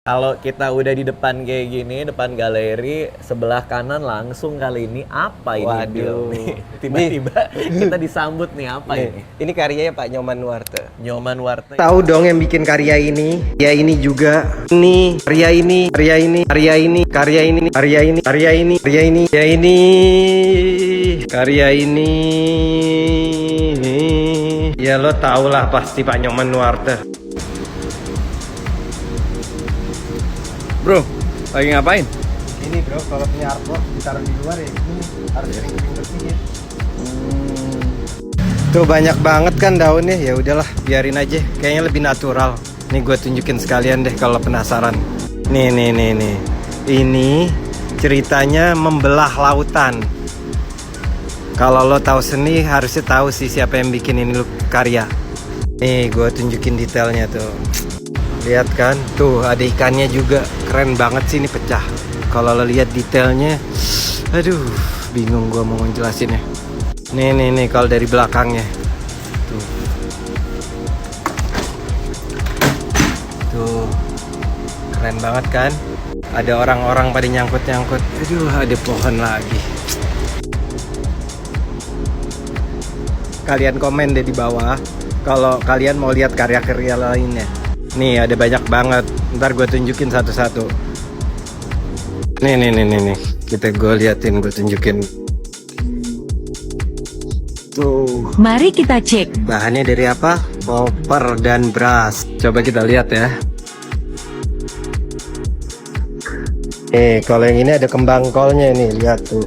Kalau kita udah di depan kayak gini, depan galeri, sebelah kanan langsung kali ini apa ini? Waduh. Bil? Tiba-tiba kita disambut nih apa ini? Ini karyanya Pak Nyoman Nuarte. Nyoman Warta. Tahu dong yang bikin karya ini? Karya ini juga. Ini, karya ini, karya ini, karya ini, karya ini, karya ini, karya ini, karya ini, karya ini, karya ini. Ya lo tau lah pasti Pak Nyoman Nuarte. Bro, lagi ngapain? Ini bro, kalau punya artwork ditaruh di luar ya ini harus sering-sering bersihin. Tuh banyak banget kan daunnya, ya udahlah biarin aja, kayaknya lebih natural. Nih gue tunjukin sekalian deh kalau penasaran. Nih. Ini ceritanya membelah lautan. Kalau lo tahu seni harusnya tahu sih siapa yang bikin ini lo karya. Nih gue tunjukin detailnya tuh. Lihat kan, tuh ada ikannya juga, keren banget sih ini pecah. Kalau lo lihat detailnya, aduh, bingung gua mau ngejelasinnya. Nih, kalau dari belakangnya, tuh, keren banget kan? Ada orang-orang pada nyangkut-nyangkut, aduh, ada pohon lagi. Kalian komen deh di bawah, kalau kalian mau lihat karya-karya lainnya. Nih ada banyak banget. Ntar gue tunjukin satu-satu. Nih. Kita gue liatin, gue tunjukin. Tuh. Mari kita cek. Bahannya dari apa? Koper dan brass. Coba kita lihat ya. Kalau yang ini ada kembang kolnya nih, lihat tuh.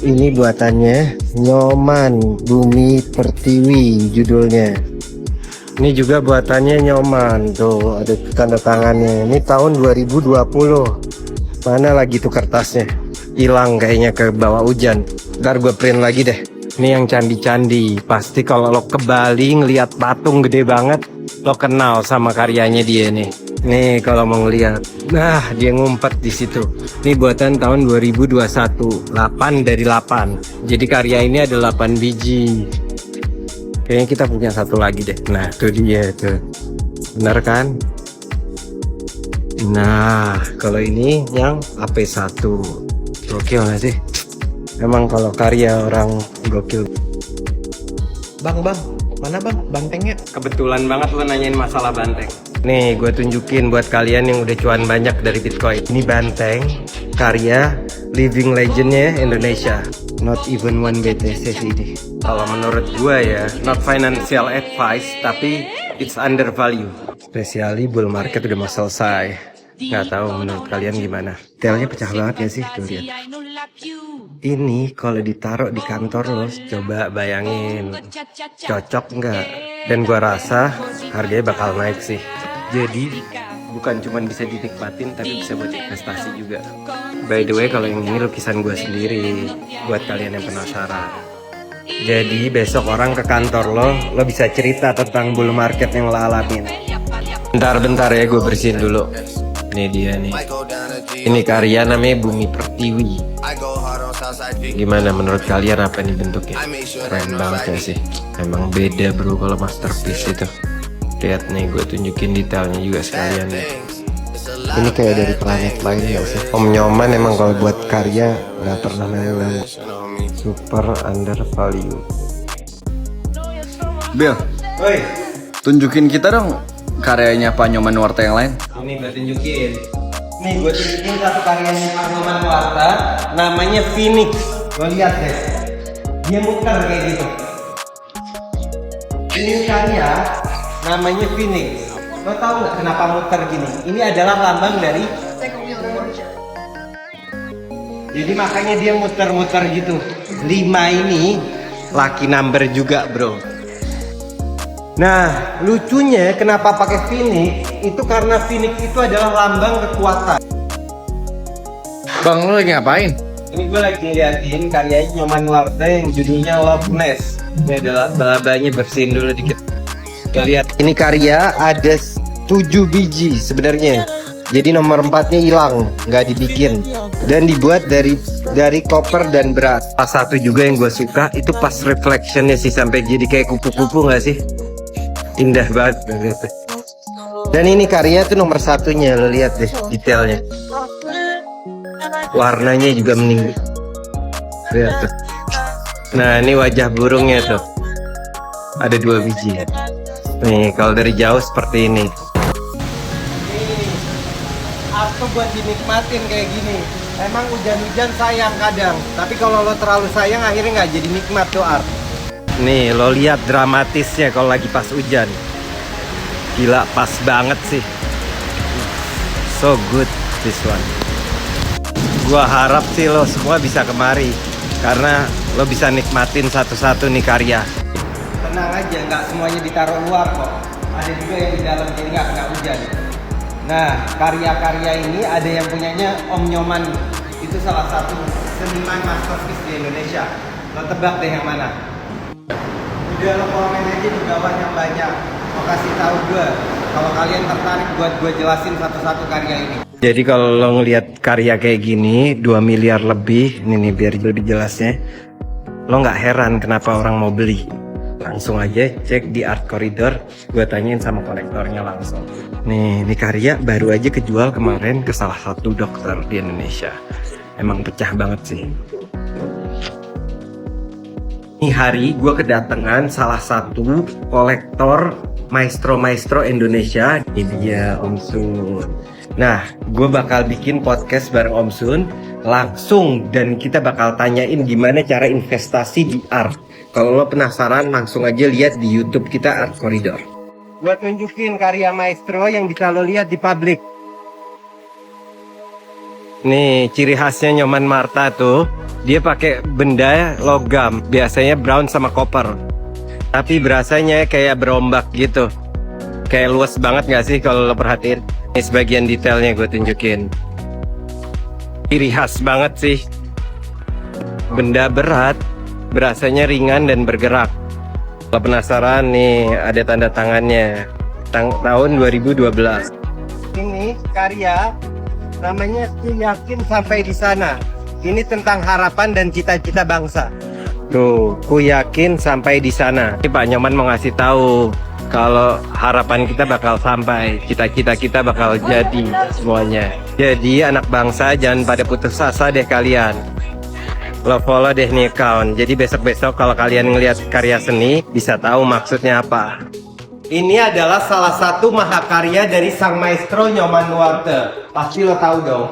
Ini buatannya Nyoman Bumi Pertiwi judulnya. Ini juga buatannya Nyoman, tuh ada tanda tangannya. Ini tahun 2020. Mana lagi tuh kertasnya? Hilang kayaknya ke bawah hujan. Ntar gue print lagi deh. Ini yang candi-candi. Pasti kalau lo ke Bali ngeliat patung gede banget, lo kenal sama karyanya dia nih. Nih kalau mau ngeliat, nah dia ngumpet di situ. Ini buatan tahun 2021, 8 dari 8. Jadi karya ini ada 8 biji. Kayaknya kita punya satu lagi deh. Nah, itu dia tuh. Benar kan? Nah, kalau ini yang AP1. Gokil gak sih? Emang kalau karya orang gokil. Bang, mana bang? Bantengnya? Kebetulan banget lo nanyain masalah banteng. Nih, gue tunjukin buat kalian yang udah cuan banyak dari Bitcoin. Ini banteng, karya living legendnya Indonesia. Not even one BTC sih ini. Kalau menurut gue ya, not financial advice, tapi it's undervalue. Especially bull market udah mau selesai. Nggak tahu menurut kalian gimana? Detailnya pecah banget ya sih, tuh lihat. Ini kalau ditaruh di kantor lo, coba bayangin, cocok nggak? Dan gue rasa harganya bakal naik sih. Jadi bukan cuma bisa dinikmatin, tapi bisa buat investasi juga. By the way, kalau yang ini lukisan gue sendiri, buat kalian yang penasaran. Jadi besok orang ke kantor lo bisa cerita tentang bull market yang lo alamin. Bentar ya, gue bersihin dulu. Ini dia nih. Ini karya namanya Bumi Pertiwi. Gimana menurut kalian apa nih bentuknya? Keren banget ya sih. Emang beda bro kalau masterpiece itu. Lihat nih, gue tunjukin detailnya juga sekalian nih. Ini kayak dari planet lain ya sih. Om Nyoman emang kalau buat karya nggak pernah nanggung. Super undervalue. Bill, Oi, tunjukin kita dong karyanya Pak Nyoman Nuarte yang lain. ini gue tunjukin. Nih gue tunjukin satu karyanya Pak Nyoman Nuarte, namanya Phoenix. Lo lihat deh, dia muter kayak gitu. Ini karya namanya Phoenix. Lo tau nggak kenapa muter gini? Ini adalah lambang dari. Jadi makanya dia muter-muter gitu. 5 ini lucky number juga bro. Nah lucunya kenapa pakai Phoenix? Itu karena Phoenix itu adalah lambang kekuatan. Bang, lo lagi ngapain? Ini gue lagi ngeliatin karyanya Nyoman Nuarte yang judulnya Love Nest. Ini adalah balabanya, bersihin dulu dikit. Kita lihat. Ini karya ada 7 biji sebenarnya. Jadi nomor 4-nya hilang, nggak dibikin. Dan dibuat dari koper dan brass. Salah satu juga yang gue suka itu pas reflectionnya sih, sampai jadi kayak kupu-kupu nggak sih? Indah banget. Dan ini karya tuh nomor satunya, lo lihat deh detailnya. Warnanya juga meninggi. Lihat tuh. Nah ini wajah burungnya tuh. Ada 2 biji. Nih kalau dari jauh seperti ini. Apa buat dinikmatin kayak gini. Emang hujan-hujan sayang kadang. Tapi kalau lo terlalu sayang akhirnya nggak jadi nikmat tuh art. Nih lo lihat dramatisnya kalau lagi pas hujan. Gila pas banget sih. So good this one. Gua harap sih lo semua bisa kemari, karena lo bisa nikmatin satu-satu nih karya. Tenang aja, nggak semuanya ditaruh luar kok. Ada juga yang di dalam, jadi nggak kena hujan. Nah, karya-karya ini ada yang punyanya Om Nyoman. Itu salah satu seniman masterpiece di Indonesia. Lo tebak deh yang mana? Udah lo komen aja di bawah yang banyak. Lo kasih tahu gue kalau kalian tertarik buat gue jelasin satu-satu karya ini. Jadi kalau lo ngelihat karya kayak gini 2 miliar lebih, ini nih biar lebih jelasnya, lo nggak heran kenapa orang mau beli. Langsung aja cek di Art Corridor, gue tanyain sama kolektornya langsung. Nih, ini karya baru aja kejual kemarin ke salah satu dokter di Indonesia. Emang pecah banget sih. Ini hari gue kedatangan salah satu kolektor maestro Indonesia. Ini dia Om Sun. Nah, gue bakal bikin podcast bareng Om Sun langsung, dan kita bakal tanyain gimana cara investasi di art. Kalau lo penasaran, langsung aja lihat di YouTube kita Art Corridor. Gue tunjukin karya maestro yang bisa lo lihat di publik. Nih, ciri khasnya Nyoman Marta tuh, dia pakai benda logam, biasanya brown sama copper. Tapi berasanya kayak berombak gitu. Kayak luas banget gak sih kalau lo perhatiin? Ini sebagian detailnya gue tunjukin. Ciri khas banget sih. Benda berat, berasanya ringan dan bergerak. Kalau penasaran nih, ada tanda tangannya. Tahun 2012. Ini karya, namanya Ku Yakin Sampai di Sana. Ini tentang harapan dan cita-cita bangsa. Tuh, Ku Yakin Sampai di Sana. Ini Pak Nyoman mau ngasih tahu kalau harapan kita bakal sampai, cita-cita kita bakal jadi semuanya. Jadi anak bangsa jangan pada putus asa deh kalian. Lo follow deh nih account. Jadi besok-besok kalau kalian ngelihat karya seni bisa tahu maksudnya apa. Ini adalah salah satu mahakarya dari sang maestro Nyoman Nuarte. Pasti lo tahu dong.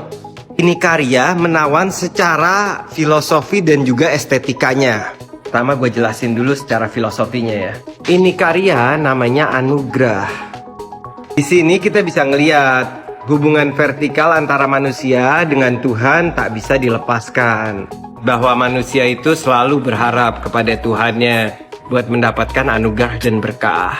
Ini karya menawan secara filosofi dan juga estetikanya. Pertama gue jelasin dulu secara filosofinya ya. Ini karya namanya anugerah. Di sini kita bisa ngelihat hubungan vertikal antara manusia dengan Tuhan tak bisa dilepaskan. Bahwa manusia itu selalu berharap kepada Tuhannya buat mendapatkan anugerah dan berkah.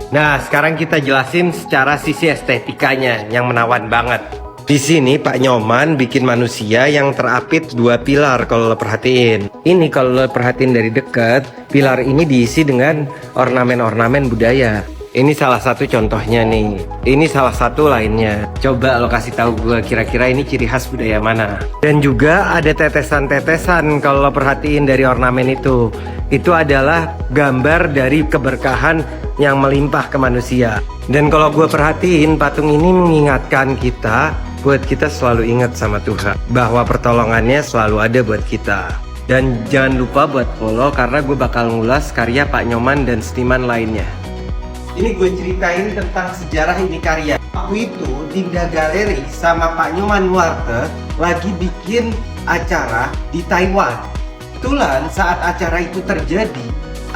Nah, sekarang kita jelasin secara sisi estetikanya yang menawan banget. Di sini Pak Nyoman bikin manusia yang terapit 2 pilar kalau lo perhatiin. Ini kalau lo perhatiin dari dekat, pilar ini diisi dengan ornamen-ornamen budaya. Ini salah satu contohnya nih. Ini salah satu lainnya. Coba lo kasih tahu gue kira-kira ini ciri khas budaya mana. Dan juga ada tetesan-tetesan kalau lo perhatiin dari ornamen itu. Itu adalah gambar dari keberkahan yang melimpah ke manusia. Dan kalau gue perhatiin, patung ini mengingatkan kita buat kita selalu ingat sama Tuhan, bahwa pertolongannya selalu ada buat kita. Dan jangan lupa buat follow, karena gue bakal ngulas karya Pak Nyoman dan seniman lainnya. Ini gue ceritain tentang sejarah ini karya. Waktu itu Dinda Galeri sama Pak Nyoman Nuarte lagi bikin acara di Taiwan. Kebetulan saat acara itu terjadi,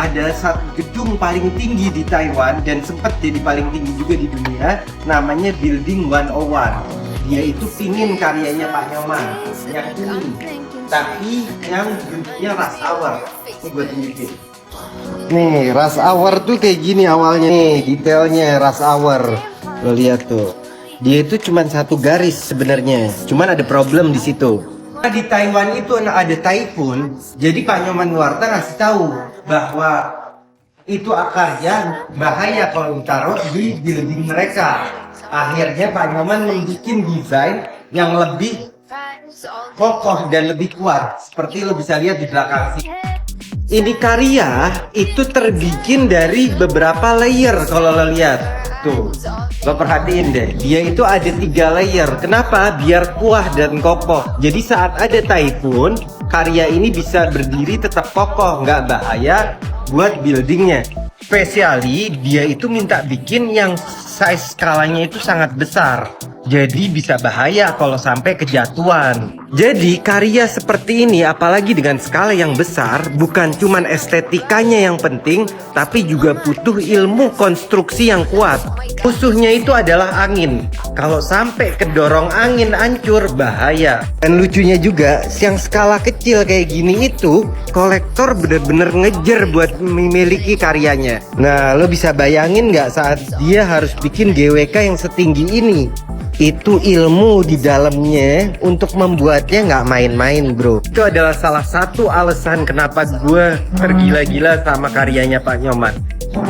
ada satu gedung paling tinggi di Taiwan dan sempat jadi paling tinggi juga di dunia, namanya Building 101. Dia itu pingin karyanya Pak Nyoman yang ini, tapi yang bentuknya rush hour. Ini gue tunjukin. Nih, rush hour tuh kayak gini awalnya. Nih, detailnya rush hour. Lo lihat tuh. Dia itu cuma satu garis sebenarnya. Cuman ada problem di situ. Di Taiwan itu ada typhoon. Jadi Pak Nyoman Nuarte ngasih tahu bahwa itu akarnya bahaya kalau ditaruh di building mereka. Akhirnya Pak Nyoman membuat desain yang lebih kokoh dan lebih kuat. Seperti lo bisa lihat di belakang sini. Ini karya itu terbikin dari beberapa layer kalau lo lihat. Tuh, lo perhatiin deh, dia itu ada 3 layer. Kenapa? Biar kuah dan kokoh. Jadi saat ada typhoon, karya ini bisa berdiri tetap kokoh, nggak bahaya buat buildingnya. Spesiali dia itu minta bikin yang size skalanya itu sangat besar. Jadi bisa bahaya kalau sampai kejatuhan. Jadi karya seperti ini apalagi dengan skala yang besar, bukan cuman estetikanya yang penting, tapi juga butuh ilmu konstruksi yang kuat. Musuhnya itu adalah angin. Kalau sampai kedorong angin hancur, bahaya. Dan lucunya juga, yang skala kecil kayak gini itu, kolektor bener-bener ngejar buat memiliki karyanya. Nah, lo bisa bayangin nggak saat dia harus bikin GWK yang setinggi ini? Itu ilmu di dalamnya untuk membuatnya nggak main-main, bro. Itu adalah salah satu alasan kenapa gue tergila-gila sama karyanya Pak Nyoman.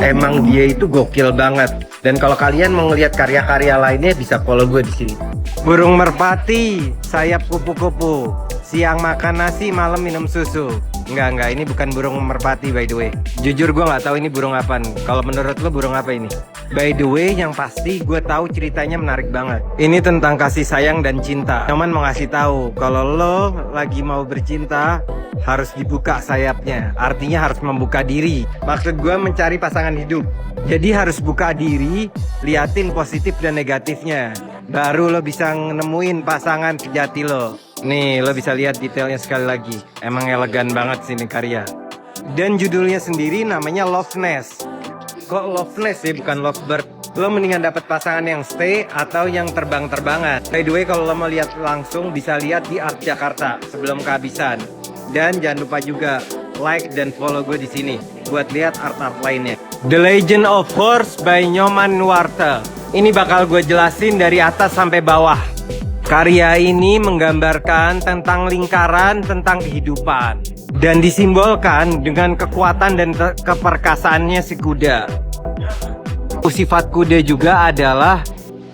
Emang dia itu gokil banget. Dan kalau kalian mau ngeliat karya-karya lainnya bisa follow gue di sini. Burung merpati, sayap kupu-kupu, siang makan nasi, malam minum susu. Enggak, ini bukan burung merpati by the way. Jujur gue nggak tahu ini burung apaan. Kalau menurut lo burung apa ini? By the way, yang pasti gue tahu ceritanya menarik banget. Ini tentang kasih sayang dan cinta. Nyoman mau ngasih tahu kalau lo lagi mau bercinta harus dibuka sayapnya. Artinya harus membuka diri. Maksud gue mencari pasangan hidup. Jadi harus buka diri, liatin positif dan negatifnya. Baru lo bisa nemuin pasangan sejati lo. Nih, lo bisa lihat detailnya sekali lagi. Emang elegan banget sini karya. Dan judulnya sendiri namanya Love Nest. Kok Love Nest ya, bukan Lovebird. Lo mendingan dapat pasangan yang stay atau yang terbang-terbangan. By the way, kalau lo mau lihat langsung bisa lihat di Art Jakarta sebelum kehabisan. Dan jangan lupa juga like dan follow gue di sini buat lihat art-art lainnya. The Legend of Horse by Nyoman Nuarte. Ini bakal gue jelasin dari atas sampai bawah. Karya ini menggambarkan tentang lingkaran, tentang kehidupan. Dan disimbolkan dengan kekuatan dan keperkasaannya si kuda. Sifat kuda juga adalah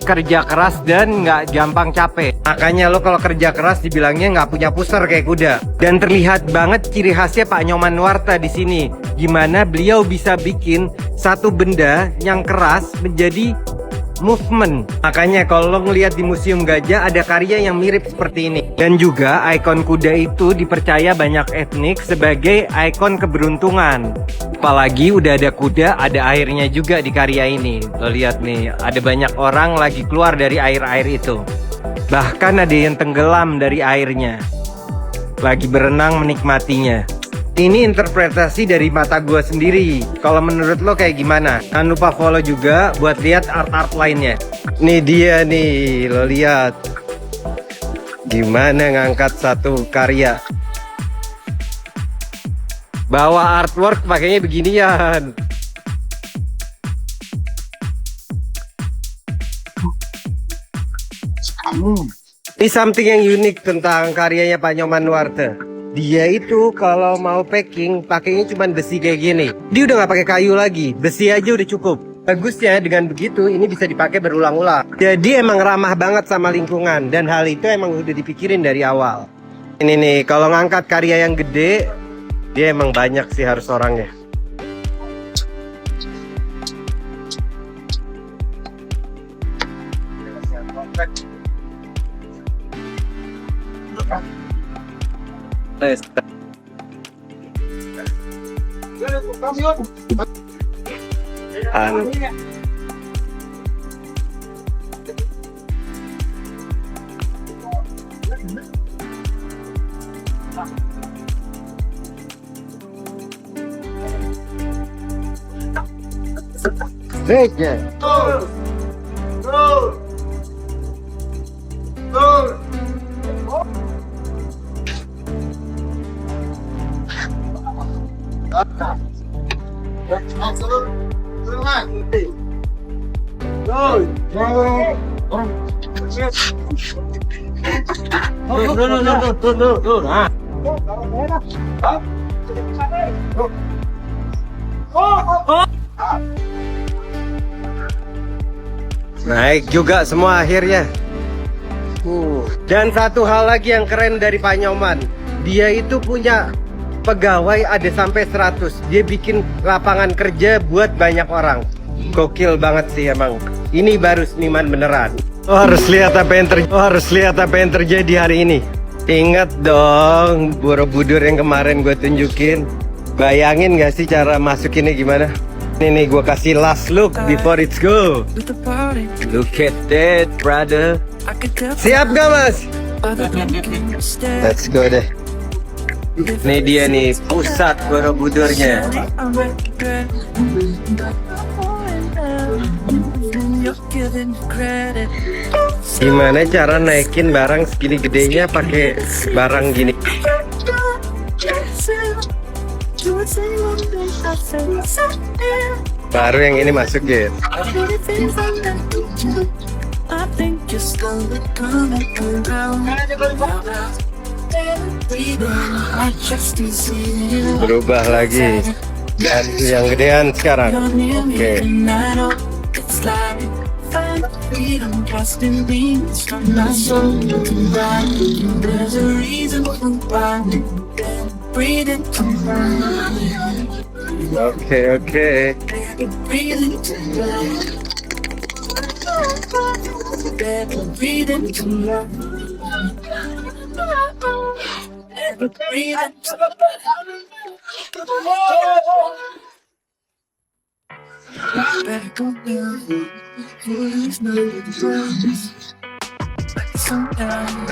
kerja keras dan nggak gampang capek. Makanya lo kalau kerja keras dibilangnya nggak punya puser kayak kuda. Dan terlihat banget ciri khasnya Pak Nyoman Nuarte di sini. Gimana beliau bisa bikin satu benda yang keras menjadi movement. Makanya kalau lo ngelihat di Museum Gajah ada karya yang mirip seperti ini. Dan juga ikon kuda itu dipercaya banyak etnik sebagai ikon keberuntungan. Apalagi udah ada kuda, ada airnya juga di karya ini. Lo lihat nih, ada banyak orang lagi keluar dari air-air itu. Bahkan ada yang tenggelam dari airnya, lagi berenang menikmatinya. Ini interpretasi dari mata gue sendiri. Kalau menurut lo kayak gimana? Jangan lupa follow juga buat lihat art-art lainnya. Nih dia nih, lo lihat gimana ngangkat satu karya. Bawa artwork pakainya beginian. Ini something yang unik tentang karyanya Pak Nyoman Nuarte. Dia itu kalau mau packing pakainya cuma besi kayak gini. Dia udah nggak pakai kayu lagi, besi aja udah cukup. Bagusnya dengan begitu ini bisa dipakai berulang-ulang. Jadi emang ramah banget sama lingkungan dan hal itu emang udah dipikirin dari awal. Ini nih, kalau ngangkat karya yang gede, dia emang banyak sih harus orangnya. Naik juga semua akhirnya. Dan satu hal lagi yang keren dari Pak Nyoman, dia itu punya pegawai ada sampai 100. Dia bikin lapangan kerja buat banyak orang. Gokil banget sih emang. Ini baru seniman beneran. Harus lihat apa yang terjadi hari ini. Ingat dong Borobudur yang kemarin gue tunjukin. Bayangin gak sih cara masukinnya gimana? Ini nih gue kasih last look before it's go. Look at that brother. Siap gak mas? Let's go deh. Ini dia nih pusat Borobudurnya. Gimana cara naikin barang segini gedenya pakai barang gini? Baru yang ini masukin. Berubah lagi. Dan yang gedean sekarang. Oke. Oke.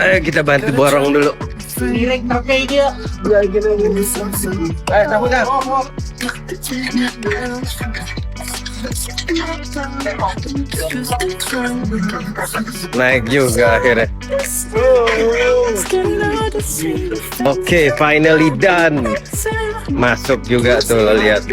Ayo kita bantu borong dulu. Naik juga akhirnya. Oke, finally done. Masuk juga tuh lo lihat.